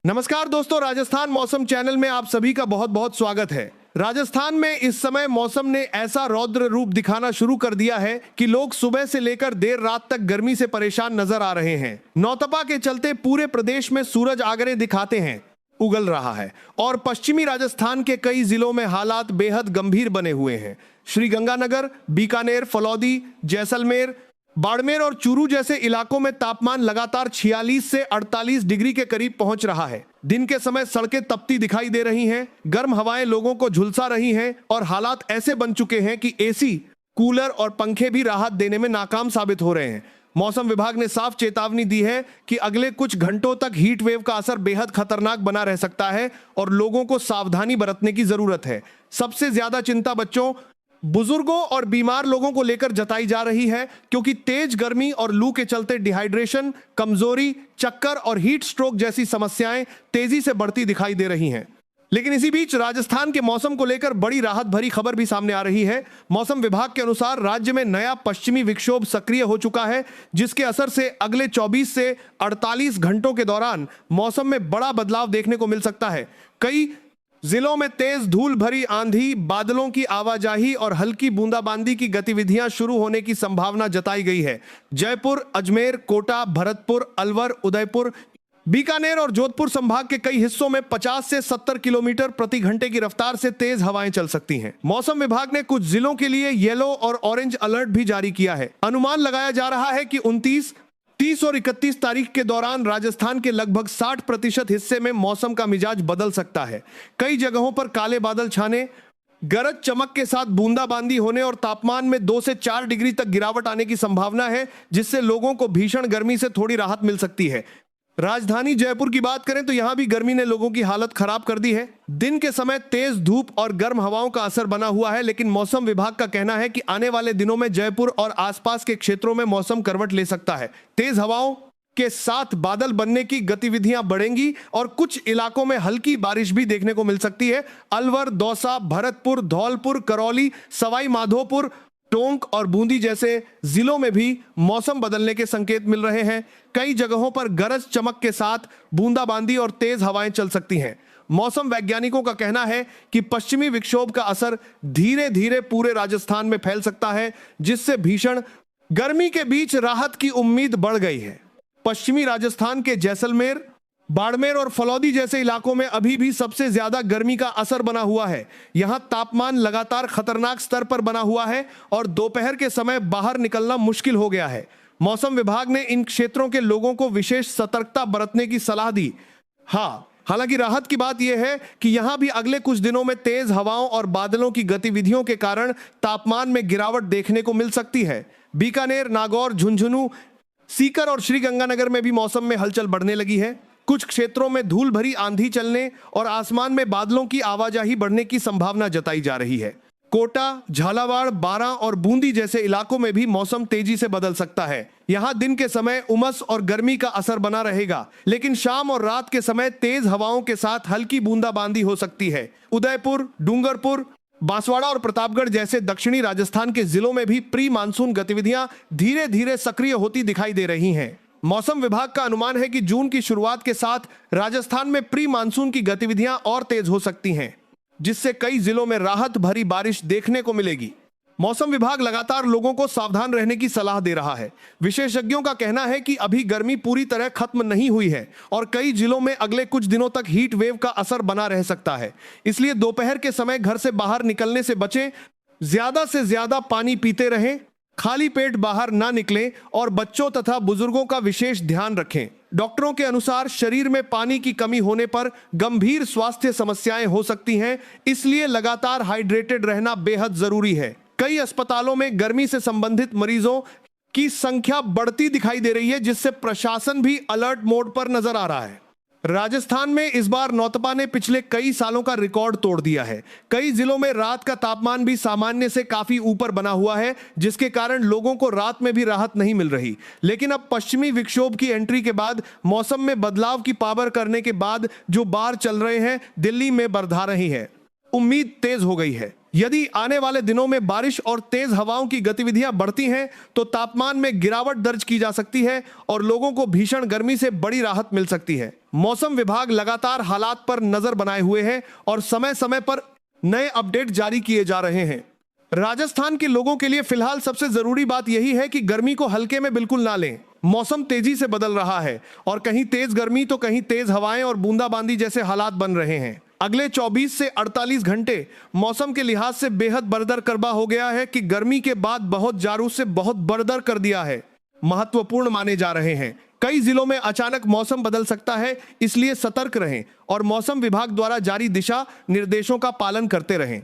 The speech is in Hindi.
नमस्कार दोस्तों, राजस्थान मौसम चैनल में आप सभी का बहुत बहुत स्वागत है। राजस्थान में इस समय मौसम ने ऐसा रौद्र रूप दिखाना शुरू कर दिया है कि लोग सुबह से लेकर देर रात तक गर्मी से परेशान नजर आ रहे हैं। नौतपा के चलते पूरे प्रदेश में सूरज आगरे दिखाते हैं उगल रहा है और पश्चिमी राजस्थान के कई जिलों में हालात बेहद गंभीर बने हुए हैं। श्रीगंगानगर, बीकानेर, फलौदी, जैसलमेर, बाड़मेर और चूरू जैसे इलाकों में तापमान लगातार 46 से 48 डिग्री के करीब पहुंच रहा है। दिन के समय सड़कें तपती दिखाई दे रही हैं, गर्म हवाएं लोगों को झुलसा रही हैं और हालात ऐसे बन चुके हैं कि एसी, कूलर और पंखे भी राहत देने में नाकाम साबित हो रहे हैं। मौसम विभाग ने साफ चेतावनी दी है कि अगले कुछ घंटों तक हीट वेव का असर बेहद खतरनाक बना रह सकता है और लोगों को सावधानी बरतने की जरूरत है। सबसे ज्यादा चिंता बच्चों, बुजुर्गों और बीमार लोगों को लेकर जताई जा रही है, क्योंकि तेज गर्मी और लू के चलते डिहाइड्रेशन, कमजोरी, चक्कर और हीट स्ट्रोक जैसी समस्याएं तेजी से बढ़ती दिखाई दे रही हैं। लेकिन इसी बीच राजस्थान के मौसम को लेकर बड़ी राहत भरी खबर भी सामने आ रही है। मौसम विभाग के अनुसार राज्य में नया पश्चिमी विक्षोभ सक्रिय हो चुका है, जिसके असर से अगले 24 से 48 घंटों के दौरान मौसम में बड़ा बदलाव देखने को मिल सकता है। कई जिलों में तेज धूल भरी आंधी, बादलों की आवाजाही और हल्की बूंदाबांदी की गतिविधियां शुरू होने की संभावना जताई गई है। जयपुर, अजमेर, कोटा, भरतपुर, अलवर, उदयपुर, बीकानेर और जोधपुर संभाग के कई हिस्सों में 50 से 70 किलोमीटर प्रति घंटे की रफ्तार से तेज हवाएं चल सकती हैं। मौसम विभाग ने कुछ जिलों के लिए येलो और ऑरेंज अलर्ट भी जारी किया है। अनुमान लगाया जा रहा है कि 29, 30 और 31 तारीख के दौरान राजस्थान के लगभग 60% हिस्से में मौसम का मिजाज बदल सकता है। कई जगहों पर काले बादल छाने, गरज चमक के साथ बूंदाबांदी होने और तापमान में 2 से 4 डिग्री तक गिरावट आने की संभावना है, जिससे लोगों को भीषण गर्मी से थोड़ी राहत मिल सकती है। राजधानी जयपुर की बात करें तो यहां भी गर्मी ने लोगों की हालत खराब कर दी है। दिन के समय तेज धूप और गर्म हवाओं का असर बना हुआ है, लेकिन मौसम विभाग का कहना है कि आने वाले दिनों में जयपुर और आसपास के क्षेत्रों में मौसम करवट ले सकता है। तेज हवाओं के साथ बादल बनने की गतिविधियां बढ़ेंगी और कुछ इलाकों में हल्की बारिश भी देखने को मिल सकती है। अलवर, दौसा, भरतपुर, धौलपुर, करौली, सवाई माधोपुर, टोंक और बूंदी जैसे जिलों में भी मौसम बदलने के संकेत मिल रहे हैं। कई जगहों पर गरज चमक के साथ बूंदाबांदी और तेज हवाएं चल सकती हैं। मौसम वैज्ञानिकों का कहना है कि पश्चिमी विक्षोभ का असर धीरे धीरे पूरे राजस्थान में फैल सकता है, जिससे भीषण गर्मी के बीच राहत की उम्मीद बढ़ गई है। पश्चिमी राजस्थान के जैसलमेर, बाड़मेर और फलौदी जैसे इलाकों में अभी भी सबसे ज्यादा गर्मी का असर बना हुआ है। यहां तापमान लगातार खतरनाक स्तर पर बना हुआ है और दोपहर के समय बाहर निकलना मुश्किल हो गया है। मौसम विभाग ने इन क्षेत्रों के लोगों को विशेष सतर्कता बरतने की सलाह दी। हालांकि राहत की बात यह है कि यहां भी अगले कुछ दिनों में तेज हवाओं और बादलों की गतिविधियों के कारण तापमान में गिरावट देखने को मिल सकती है। बीकानेर, नागौर, झुंझुनू, सीकर और श्रीगंगानगर में भी मौसम में हलचल बढ़ने लगी है। कुछ क्षेत्रों में धूल भरी आंधी चलने और आसमान में बादलों की आवाजाही बढ़ने की संभावना जताई जा रही है। कोटा, झालावाड़, बारां और बूंदी जैसे इलाकों में भी मौसम तेजी से बदल सकता है। यहां दिन के समय उमस और गर्मी का असर बना रहेगा, लेकिन शाम और रात के समय तेज हवाओं के साथ हल्की बूंदाबांदी हो सकती है। उदयपुर, डूंगरपुर, बांसवाड़ा और प्रतापगढ़ जैसे दक्षिणी राजस्थान के जिलों में भी प्री मानसून गतिविधियां धीरे धीरे सक्रिय होती दिखाई दे रही हैं। मौसम विभाग का अनुमान है कि जून की शुरुआत के साथ राजस्थान में प्री मानसून की गतिविधियां और तेज हो सकती हैं, जिससे कई जिलों में राहत भरी बारिश देखने को मिलेगी। मौसम विभाग लगातार लोगों को सावधान रहने की सलाह दे रहा है। विशेषज्ञों का कहना है कि अभी गर्मी पूरी तरह खत्म नहीं हुई है और कई जिलों में अगले कुछ दिनों तक हीट वेव का असर बना रह सकता है। इसलिए दोपहर के समय घर से बाहर निकलने से बचें, ज्यादा से ज्यादा पानी पीते रहें, खाली पेट बाहर ना निकलें और बच्चों तथा बुजुर्गों का विशेष ध्यान रखें। डॉक्टरों के अनुसार शरीर में पानी की कमी होने पर गंभीर स्वास्थ्य समस्याएं हो सकती हैं, इसलिए लगातार हाइड्रेटेड रहना बेहद जरूरी है। कई अस्पतालों में गर्मी से संबंधित मरीजों की संख्या बढ़ती दिखाई दे रही है, जिससे प्रशासन भी अलर्ट मोड पर नजर आ रहा है। राजस्थान में इस बार नौतपा ने पिछले कई सालों का रिकॉर्ड तोड़ दिया है। कई जिलों में रात का तापमान भी सामान्य से काफी ऊपर बना हुआ है, जिसके कारण लोगों को रात में भी राहत नहीं मिल रही। लेकिन अब पश्चिमी विक्षोभ की एंट्री के बाद मौसम में बदलाव की पावर करने के बाद जो बार चल रहे हैं, दिल्ली में बरधा रही है। उम्मीद तेज हो गई है। यदि आने वाले दिनों में बारिश और तेज हवाओं की गतिविधियां बढ़ती हैं तो तापमान में गिरावट दर्ज की जा सकती है और लोगों को भीषण गर्मी से बड़ी राहत मिल सकती है। मौसम विभाग लगातार हालात पर नजर बनाए हुए है और समय समय पर नए अपडेट जारी किए जा रहे हैं। राजस्थान के लोगों के लिए फिलहाल सबसे जरूरी बात यही है कि गर्मी को हल्के में बिल्कुल ना लें। मौसम तेजी से बदल रहा है और कहीं तेज गर्मी तो कहीं तेज हवाएं और बूंदाबांदी जैसे हालात बन रहे हैं। अगले 24 से 48 घंटे मौसम के लिहाज से बेहद बरदर करबा हो गया है कि गर्मी के बाद बहुत जारू से बहुत बरदर कर दिया है, महत्वपूर्ण माने जा रहे हैं। कई जिलों में अचानक मौसम बदल सकता है, इसलिए सतर्क रहें और मौसम विभाग द्वारा जारी दिशा निर्देशों का पालन करते रहें।